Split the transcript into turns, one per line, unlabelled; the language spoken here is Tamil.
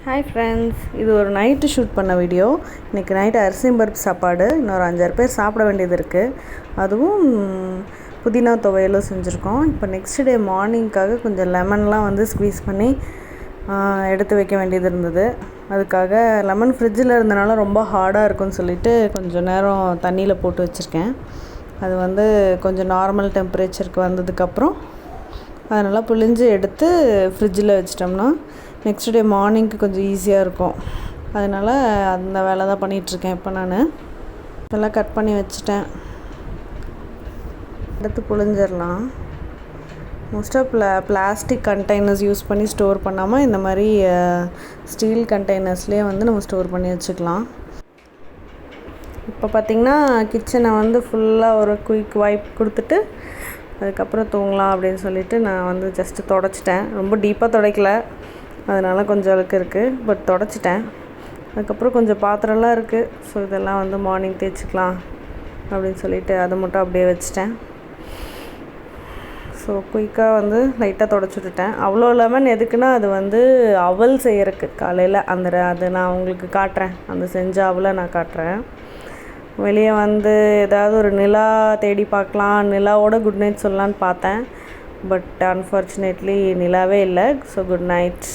ஹாய் ஃப்ரெண்ட்ஸ், இது ஒரு நைட்டு ஷூட் பண்ண வீடியோ. இன்றைக்கி நைட்டு அரிசியும் பருப்பு சாப்பாடு. இன்னொரு 5-6 பேர் சாப்பிட வேண்டியது இருக்குது. அதுவும் புதினா துவையலும் செஞ்சுருக்கோம். இப்போ நெக்ஸ்ட் டே மார்னிங்காக கொஞ்சம் லெமன்லாம் ஸ்க்வீஸ் பண்ணி எடுத்து வைக்க வேண்டியது இருந்தது. அதுக்காக லெமன் ஃப்ரிட்ஜில் இருந்தனால ரொம்ப ஹார்டாக இருக்கும்னு சொல்லிவிட்டு கொஞ்சம் நேரம் தண்ணியில் போட்டு வச்சுருக்கேன். அது கொஞ்சம் நார்மல் டெம்பரேச்சருக்கு வந்ததுக்கப்புறம் அதனால் புழிஞ்சு எடுத்து ஃப்ரிட்ஜில் வச்சிட்டோம்னா நெக்ஸ்ட் டே மார்னிங்க்கு கொஞ்சம் ஈஸியாக இருக்கும். அதனால் அந்த வேலை தான் பண்ணிகிட்ருக்கேன். இப்போ நான் எல்லாம் கட் பண்ணி வச்சுட்டேன். எடுத்து புழிஞ்சிடலாம். மோஸ்ட்டாக பிளாஸ்டிக் கண்டெய்னர்ஸ் யூஸ் பண்ணி ஸ்டோர் பண்ணாமல் இந்த மாதிரி ஸ்டீல் கண்டெய்னர்ஸ்லேயே நம்ம ஸ்டோர் பண்ணி வச்சுக்கலாம். இப்போ பார்த்திங்கன்னா கிச்சனை ஃபுல்லாக ஒரு குயிக் வைப் கொடுத்துட்டு அதுக்கப்புறம் தூங்கலாம் அப்படின்னு சொல்லிவிட்டு நான் ஜஸ்ட்டு தொடச்சிட்டேன். ரொம்ப டீப்பாக துடைக்கல, அதனால் கொஞ்சம் அழுக்கு இருக்குது. பட் தொடச்சிட்டேன். அதுக்கப்புறம் கொஞ்சம் பாத்திரம்லாம் இருக்குது. ஸோ இதெல்லாம் மார்னிங் தேய்ச்சிக்கலாம் அப்படின்னு சொல்லிவிட்டு அதை மட்டும் அப்படியே வச்சுட்டேன். ஸோ குயிக்காக லைட்டாக தொடச்சி விட்டுட்டேன். அவ்வளோ லெமன் எதுக்குன்னா அது அவல் செய்கிறதுக்கு காலையில் அது நான் உங்களுக்கு காட்டுறேன். அந்த செஞ்ச அவலை நான் காட்டுறேன். வெளியே ஏதாவது ஒரு நிலா தேடி பார்க்கலாம், நிலாவோட குட் நைட் சொல்லலான்னு பார்த்தேன். பட் அன்ஃபார்ச்சுனேட்லி நிலாவே இல்லை. So good night.